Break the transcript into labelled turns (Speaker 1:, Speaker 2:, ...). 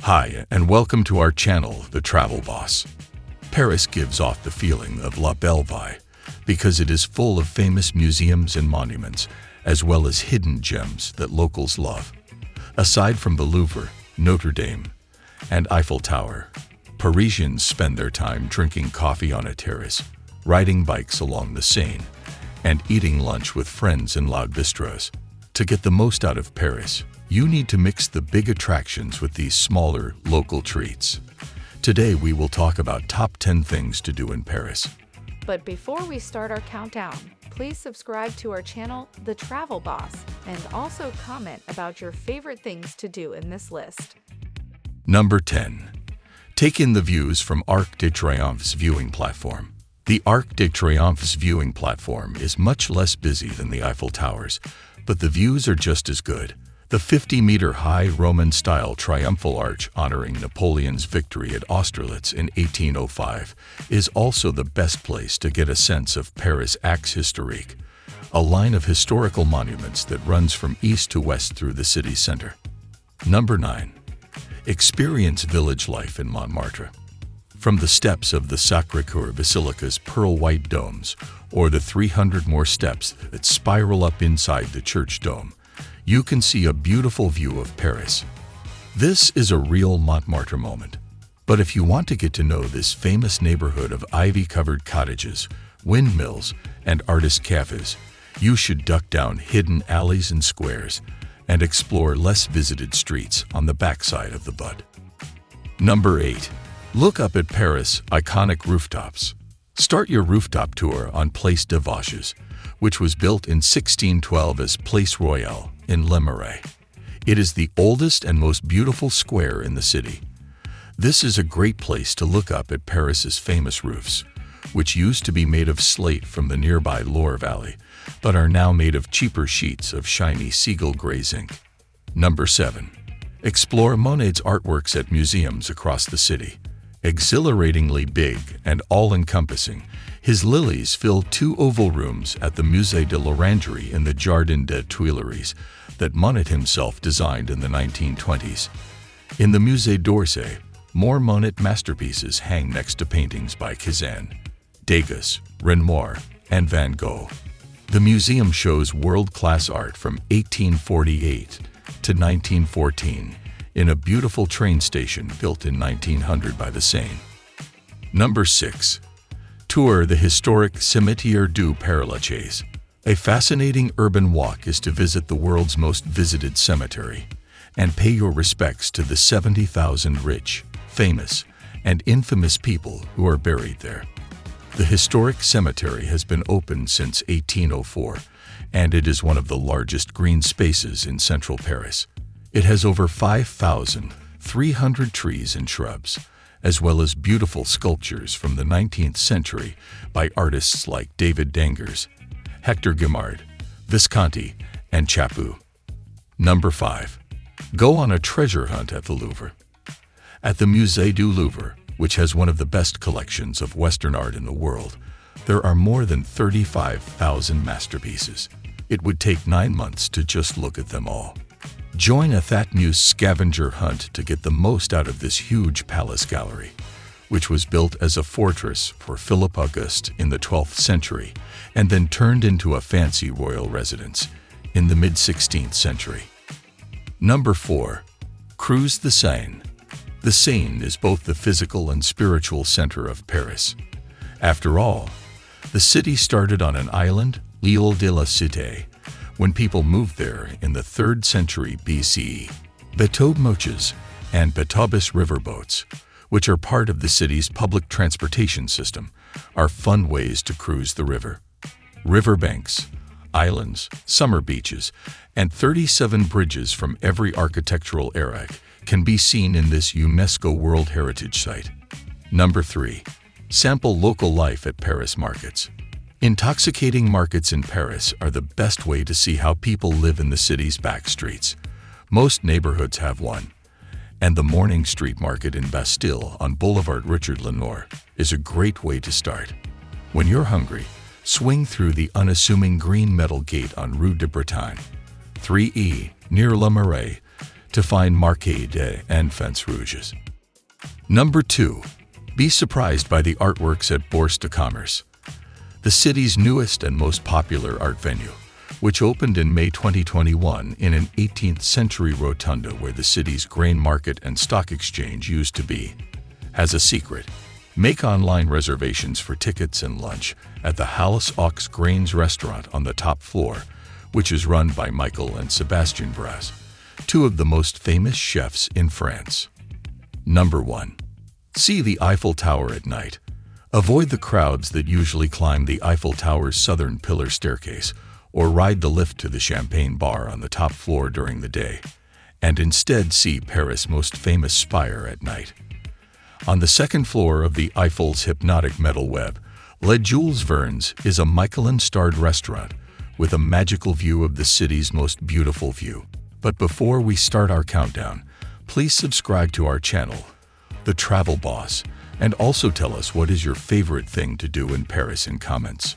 Speaker 1: Hi, and welcome to our channel, The Travel Boss. Paris gives off the feeling of La Belle Vie because it is full of famous museums and monuments, as well as hidden gems that locals love. Aside from the Louvre, Notre Dame, and Eiffel Tower, Parisians spend their time drinking coffee on a terrace, riding bikes along the Seine, and eating lunch with friends in loud bistros. To get the most out of Paris, you need to mix the big attractions with these smaller, local treats. Today we will talk about top 10 things to do in Paris.
Speaker 2: But before we start our countdown, please subscribe to our channel, The Travel Boss, and also comment about your favorite things to do in this list.
Speaker 1: Number 10. Take in the views from Arc de Triomphe's viewing platform. The Arc de Triomphe's viewing platform is much less busy than the Eiffel Towers, but the views are just as good. The 50-meter-high Roman-style triumphal arch honoring Napoleon's victory at Austerlitz in 1805 is also the best place to get a sense of Paris' Axe Historique, a line of historical monuments that runs from east to west through the city's center. Number 9. Experience village life in Montmartre. From the steps of the Sacré-Cœur Basilica's pearl-white domes, or the 300 more steps that spiral up inside the church dome, you can see a beautiful view of Paris. This is a real Montmartre moment. But if you want to get to know this famous neighborhood of ivy-covered cottages, windmills, and artist cafes, you should duck down hidden alleys and squares and explore less visited streets on the backside of the Bud. Number 8. Look up at Paris' iconic rooftops. Start your rooftop tour on Place des Vosges, which was built in 1612 as Place Royale in Le Marais. It is the oldest and most beautiful square in the city. This is a great place to look up at Paris's famous roofs, which used to be made of slate from the nearby Loire Valley, but are now made of cheaper sheets of shiny seagull gray zinc. Number 7. Explore Monet's artworks at museums across the city. Exhilaratingly big and all-encompassing, his lilies fill 2 oval rooms at the Musée de l'Orangerie in the Jardin des Tuileries that Monet himself designed in the 1920s. In the Musée d'Orsay, more Monet masterpieces hang next to paintings by Cézanne, Degas, Renoir, and Van Gogh. The museum shows world-class art from 1848 to 1914 in a beautiful train station built in 1900 by the Seine. Number 6. Tour the historic Cimetière du Pere Lachaise. A fascinating urban walk is to visit the world's most visited cemetery and pay your respects to the 70,000 rich, famous, and infamous people who are buried there. The historic cemetery has been open since 1804, and it is one of the largest green spaces in central Paris. It has over 5,300 trees and shrubs, as well as beautiful sculptures from the 19th century by artists like David Dangers, Hector Guimard, Visconti, and Chaput. Number 5. Go on a treasure hunt at the Louvre. At the Musée du Louvre, which has one of the best collections of Western art in the world, there are more than 35,000 masterpieces. It would take 9 months to just look at them all. Join a Thatnews scavenger hunt to get the most out of this huge palace gallery, which was built as a fortress for Philip Auguste in the 12th century and then turned into a fancy royal residence in the mid-16th century. Number 4. Cruise the Seine. The Seine is both the physical and spiritual center of Paris. After all, the city started on an island, l'Île de la Cité, when people moved there in the 3rd century BCE. Bateau moches and Batobus riverboats, which are part of the city's public transportation system, are fun ways to cruise the river. Riverbanks, islands, summer beaches, and 37 bridges from every architectural era can be seen in this UNESCO World Heritage Site. Number 3. Sample local life at Paris markets. Intoxicating markets in Paris are the best way to see how people live in the city's back streets. Most neighborhoods have one, and the morning street market in Bastille on Boulevard Richard Lenoir is a great way to start. When you're hungry, swing through the unassuming green metal gate on Rue de Bretagne, 3E, near Le Marais, to find Marqués and Fence Rouges. Number 2. Be surprised by the artworks at Bourse de Commerce, the city's newest and most popular art venue, which opened in May 2021 in an 18th-century rotunda where the city's grain market and stock exchange used to be. Has a secret. Make online reservations for tickets and lunch at the Halas Aux Grains restaurant on the top floor, which is run by Michael and Sebastian Bras, two of the most famous chefs in France. Number 1. See the Eiffel Tower at night. Avoid the crowds that usually climb the Eiffel Tower's southern pillar staircase or ride the lift to the Champagne Bar on the top floor during the day, and instead see Paris' most famous spire at night. On the second floor of the Eiffel's hypnotic metal web, Les Jules Verne's is a Michelin-starred restaurant with a magical view of the city's most beautiful view. But before we start our countdown, please subscribe to our channel, The Travel Boss, and also tell us what is your favorite thing to do in Paris in comments.